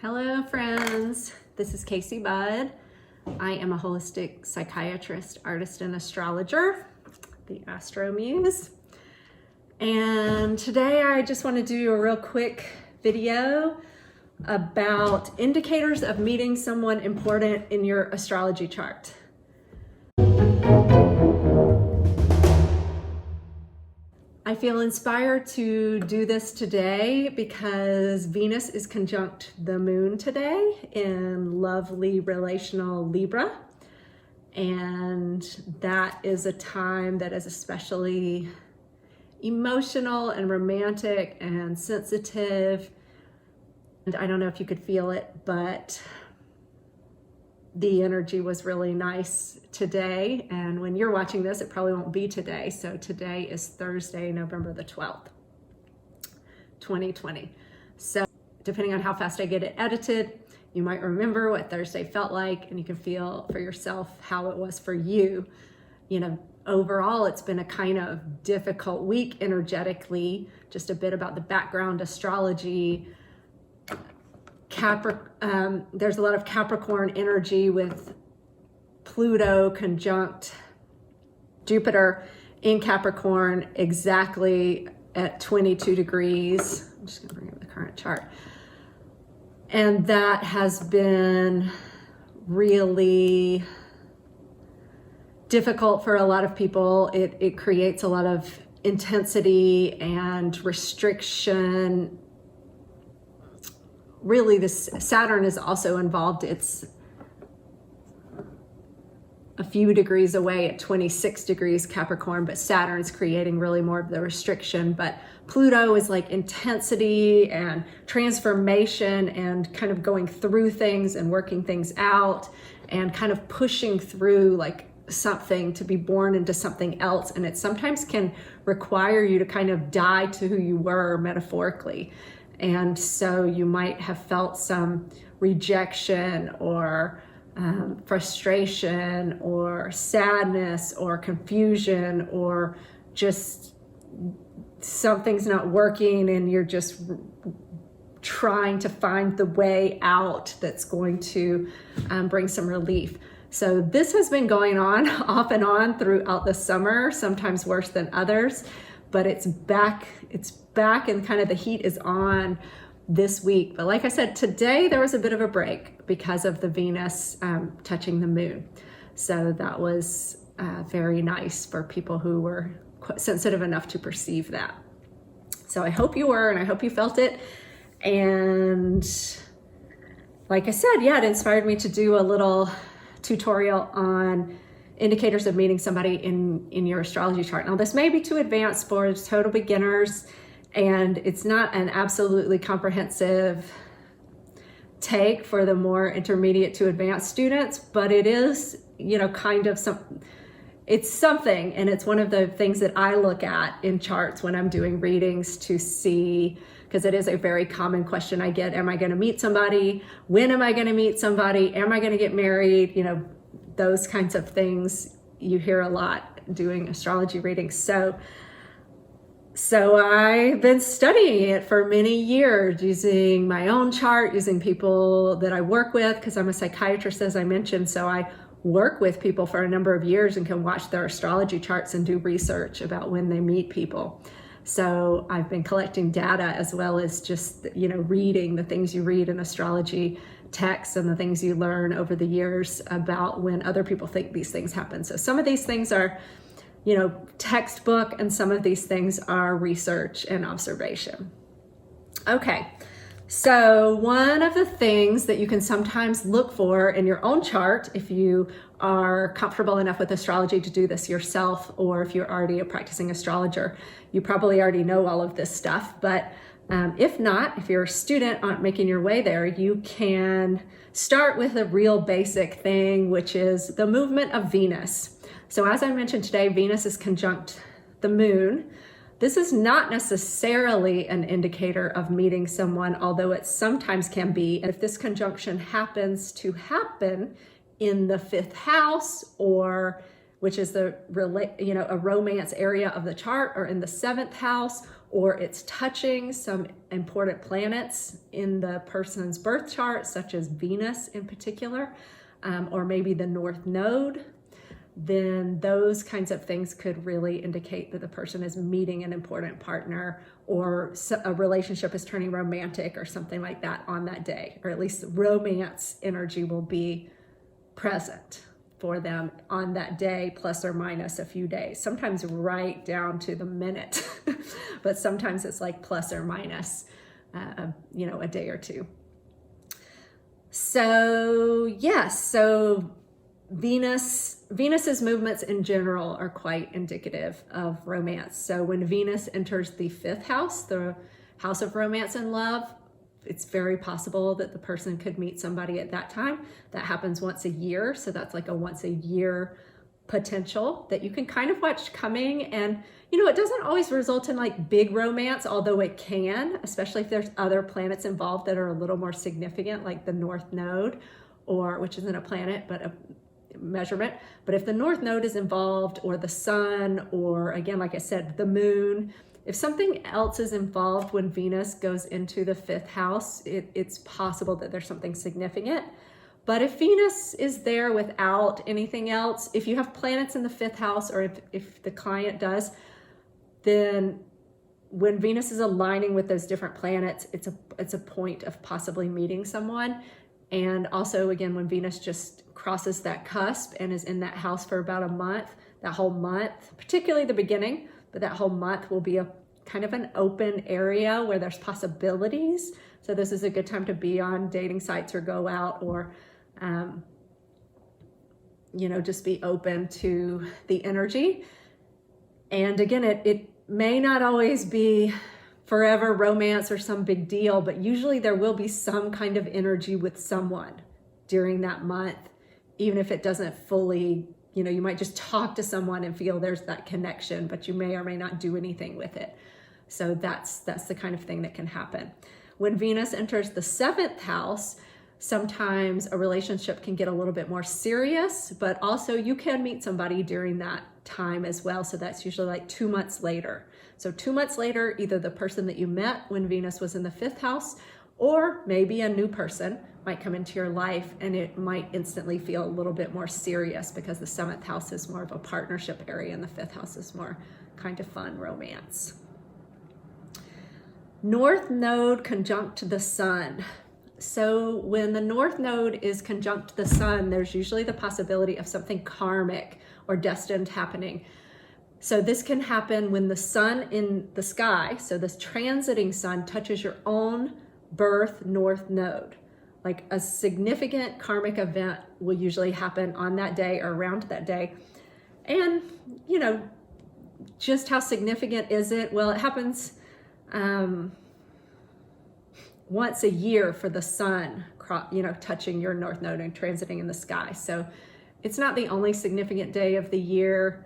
Hello friends, this is Casey Budd. I am a holistic psychiatrist, artist, and astrologer, the Astro Muse. And today I just want to do a real quick video about indicators of meeting someone important in your astrology chart. I feel inspired to do this today because Venus is conjunct the moon today in lovely relational Libra. And that is a time that is especially emotional and romantic and sensitive. And I don't know if you could feel it, but the energy was really nice today. And when you're watching this, it probably won't be today. So today is Thursday, November the 12th, 2020. So depending on how fast I get it edited, you might remember what Thursday felt like, and you can feel for yourself how it was for you. You know, overall, it's been a kind of difficult week energetically. Just a bit about the background astrology. There's a lot of Capricorn energy with Pluto conjunct Jupiter in Capricorn exactly at 22 degrees. I'm just gonna bring up the current chart. And that has been really difficult for a lot of people. It creates a lot of intensity and restriction. Really, this Saturn is also involved. It's a few degrees away at 26 degrees Capricorn, but Saturn's creating really more of the restriction. But Pluto is like intensity and transformation and kind of going through things and working things out and kind of pushing through like something to be born into something else. And it sometimes can require you to kind of die to who you were metaphorically. And so you might have felt some rejection or frustration or sadness or confusion, or just something's not working and you're just trying to find the way out that's going to bring some relief. So this has been going on off and on throughout the summer, sometimes worse than others, but it's back and kind of the heat is on this week. But like I said, today there was a bit of a break because of the Venus touching the moon. So that was very nice for people who were sensitive enough to perceive that. So I hope you were, and I hope you felt it. And like I said, yeah, it inspired me to do a little tutorial on indicators of meeting somebody in your astrology chart. Now, this may be too advanced for total beginners, and it's not an absolutely comprehensive take for the more intermediate to advanced students, but it is, you know, kind of it's something, and it's one of the things that I look at in charts when I'm doing readings to see, because it is a very common question I get. Am I going to meet somebody? When am I going to meet somebody? Am I going to get married? You know, those kinds of things you hear a lot doing astrology readings. So I've been studying it for many years, using my own chart, using people that I work with, because I'm a psychiatrist, as I mentioned. So I work with people for a number of years and can watch their astrology charts and do research about when they meet people. So I've been collecting data as well as just, you know, reading the things you read in astrology texts and the things you learn over the years about when other people think these things happen. So some of these things are, you know, textbook, and some of these things are research and observation. Okay, so one of the things that you can sometimes look for in your own chart, if you are comfortable enough with astrology to do this yourself, or if you're already a practicing astrologer, you probably already know all of this stuff. But if not, if you're a student making your way there, you can start with a real basic thing, which is the movement of Venus. So as I mentioned today, Venus is conjunct the moon. This is not necessarily an indicator of meeting someone, although it sometimes can be. And if this conjunction happens to happen in the 5th house or which is a romance area of the chart, or in the 7th house, or it's touching some important planets in the person's birth chart, such as Venus in particular, or maybe the North Node, then those kinds of things could really indicate that the person is meeting an important partner, or a relationship is turning romantic or something like that on that day, or at least romance energy will be present for them on that day, plus or minus a few days, sometimes right down to the minute, but sometimes it's like plus or minus, a day or two. So yes, so Venus's movements in general are quite indicative of romance. So when Venus enters the 5th house, the house of romance and love, it's very possible that the person could meet somebody at that time. That happens once a year. So that's like a once a year potential that you can kind of watch coming. And, it doesn't always result in like big romance, although it can, especially if there's other planets involved that are a little more significant, like the North Node, which isn't a planet, but a measurement. But if the North Node is involved, or the sun, or again, like I said, the moon, if something else is involved when Venus goes into the 5th house, it's possible that there's something significant. But if Venus is there without anything else, if you have planets in the 5th house, or if the client does, then when Venus is aligning with those different planets, it's a point of possibly meeting someone. And also, again, when Venus just crosses that cusp and is in that house for about a month, that whole month, particularly the beginning, but that whole month will be a kind of an open area where there's possibilities. So this is a good time to be on dating sites or go out, or, just be open to the energy. And again, it may not always be forever romance or some big deal, but usually there will be some kind of energy with someone during that month, even if it doesn't fully, you might just talk to someone and feel there's that connection, but you may or may not do anything with it. So that's the kind of thing that can happen. When Venus enters the 7th house, sometimes a relationship can get a little bit more serious, but also you can meet somebody during that time as well. So that's usually like 2 months later. So 2 months later, either the person that you met when Venus was in the 5th house, or maybe a new person might come into your life, and it might instantly feel a little bit more serious because the 7th house is more of a partnership area and the 5th house is more kind of fun romance. North Node conjunct the Sun. So when the North Node is conjunct the Sun, there's usually the possibility of something karmic or destined happening. So this can happen when the sun in the sky, so this transiting sun, touches your own birth North Node. Like a significant karmic event will usually happen on that day or around that day. And, just how significant is it? Well, it happens once a year for the sun, touching your North Node and transiting in the sky. So it's not the only significant day of the year,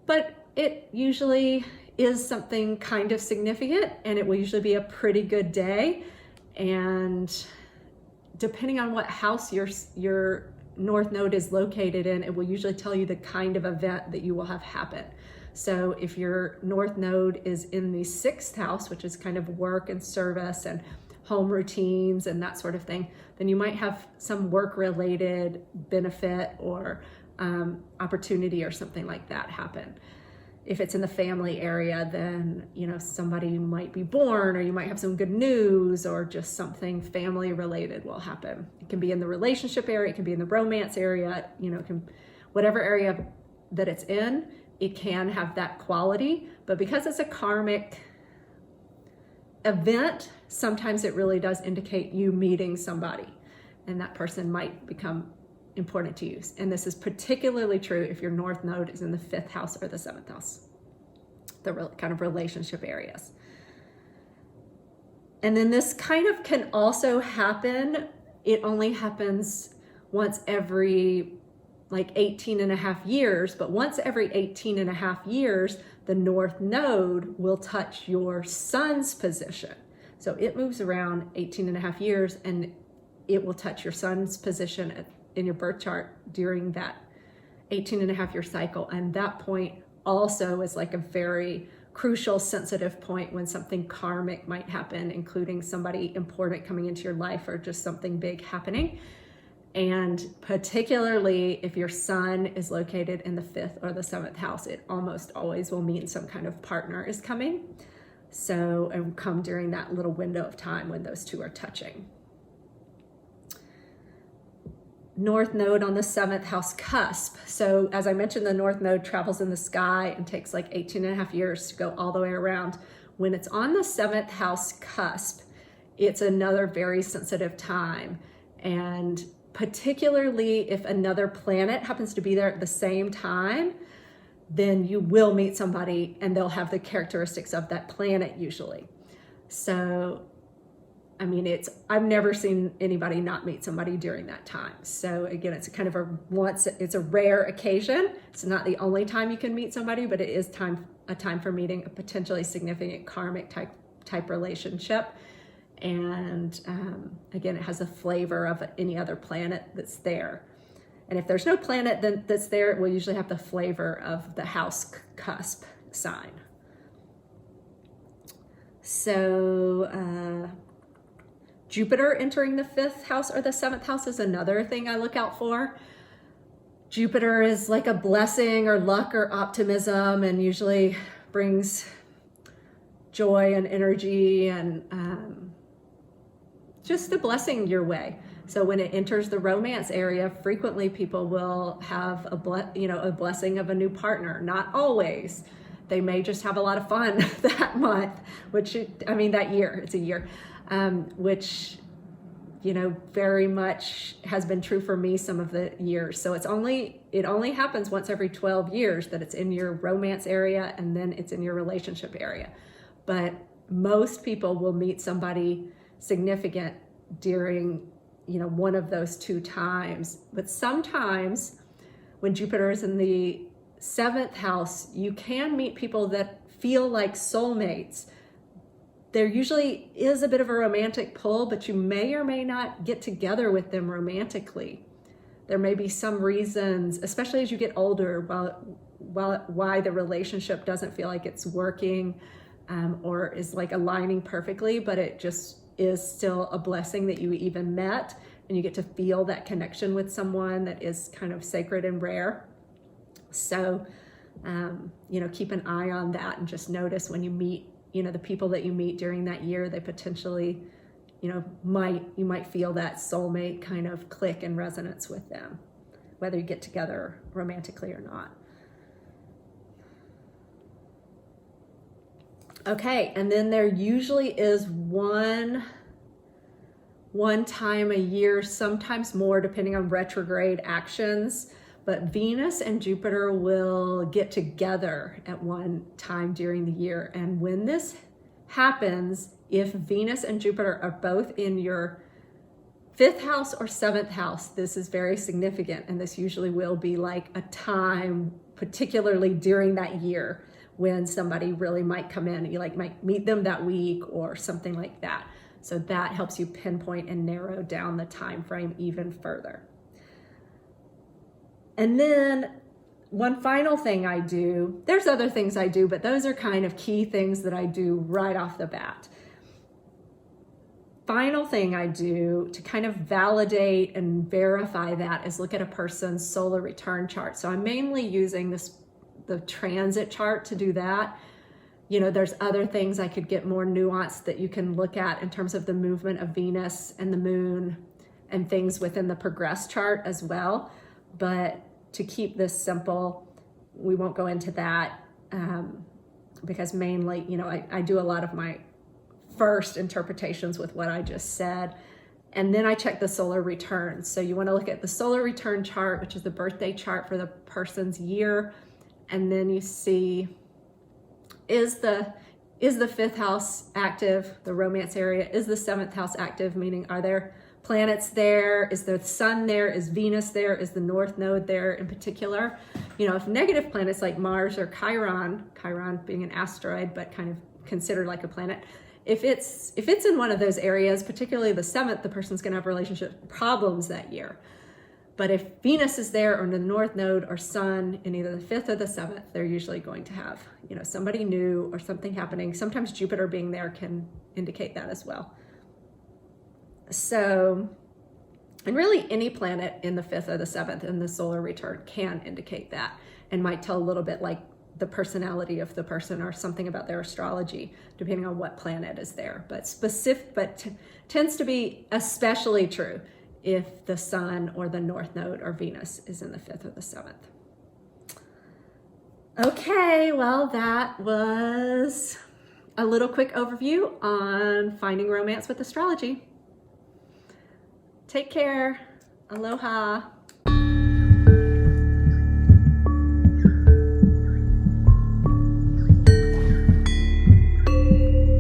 but it usually is something kind of significant, and it will usually be a pretty good day. And depending on what house your North Node is located in, it will usually tell you the kind of event that you will have happen. So if your North Node is in the 6th house, which is kind of work and service and home routines and that sort of thing, then you might have some work-related benefit or opportunity or something like that happen. If it's in the family area, then somebody might be born, or you might have some good news, or just something family related will happen. It can be in the relationship area, it can be in the romance area, whatever area that it's in, it can have that quality. But because it's a karmic event, sometimes it really does indicate you meeting somebody, and that person might become important to you. And this is particularly true if your North Node is in the 5th house or the 7th house, the kind of relationship areas. And then this kind of can also happen, it only happens once every 18 and a half years, but once every 18 and a half years, the North Node will touch your sun's position. So it moves around 18 and a half years, and it will touch your sun's position in your birth chart during that 18.5 year cycle. And that point also is like a very crucial, sensitive point when something karmic might happen, including somebody important coming into your life or just something big happening. And particularly if your sun is located in the 5th or the 7th house, it almost always will mean some kind of partner is coming. So, and come during that little window of time when those two are touching. North node on the 7th house cusp. So as I mentioned, the North node travels in the sky and takes like 18.5 years to go all the way around. When it's on the 7th house cusp, it's another very sensitive time. And particularly if another planet happens to be there at the same time, then you will meet somebody and they'll have the characteristics of that planet usually. So, I mean, I've never seen anybody not meet somebody during that time. So again, it's kind of it's a rare occasion. It's not the only time you can meet somebody, but it is a time for meeting a potentially significant karmic type relationship. And again, it has a flavor of any other planet that's there. And if there's no planet that's there, it will usually have the flavor of the house cusp sign. So Jupiter entering the 5th house or the 7th house is another thing I look out for. Jupiter is like a blessing or luck or optimism, and usually brings joy and energy and just a blessing your way. So when it enters the romance area, frequently people will have a blessing of a new partner. Not always. They may just have a lot of fun that month, that year. It's a year, which very much has been true for me some of the years. So it only happens once every 12 years that it's in your romance area, and then it's in your relationship area. But most people will meet somebody significant during one of those two times. But sometimes when Jupiter is in the 7th house, you can meet people that feel like soulmates. There usually is a bit of a romantic pull, but you may or may not get together with them romantically. There may be some reasons, especially as you get older, why the relationship doesn't feel like it's working or is like aligning perfectly, but it just is still a blessing that you even met, and you get to feel that connection with someone that is kind of sacred and rare. So, keep an eye on that and just notice when you meet, the people that you meet during that year, they potentially, you might feel that soulmate kind of click and resonance with them, whether you get together romantically or not. Okay, and then there usually is one time a year, sometimes more depending on retrograde actions, but Venus and Jupiter will get together at one time during the year. And when this happens, if Venus and Jupiter are both in your 5th house or 7th house, this is very significant. And this usually will be like a time, particularly during that year, when somebody really might come in. You might meet them that week or something like that. So that helps you pinpoint and narrow down the time frame even further. And then one final thing I do, there's other things I do, but those are kind of key things that I do right off the bat. Final thing I do to kind of validate and verify that is look at a person's solar return chart. So I'm mainly using the transit chart to do that. There's other things I could get more nuanced that you can look at in terms of the movement of Venus and the moon and things within the progress chart as well. But to keep this simple, we won't go into that because mainly, I do a lot of my first interpretations with what I just said. And then I check the solar return. So you want to look at the solar return chart, which is the birthday chart for the person's year. And then you see, is the 5th house active, the romance area? Is the 7th house active, meaning are there planets there? Is the sun there? Is Venus there? Is the North node there in particular? If negative planets like Mars or Chiron being an asteroid, but kind of considered like a planet, if it's in one of those areas, particularly the 7th, the person's going to have relationship problems that year. But if Venus is there or the North Node or Sun in either the 5th or the 7th, they're usually going to have, you know, somebody new or something happening. Sometimes Jupiter being there can indicate that as well. So, and really any planet in the 5th or the 7th in the solar return can indicate that and might tell a little bit like the personality of the person or something about their astrology, depending on what planet is there. But tends to be especially true if the Sun or the North Node or Venus is in the 5th or the 7th. Okay, well, that was a little quick overview on finding romance with astrology. Take care. Aloha.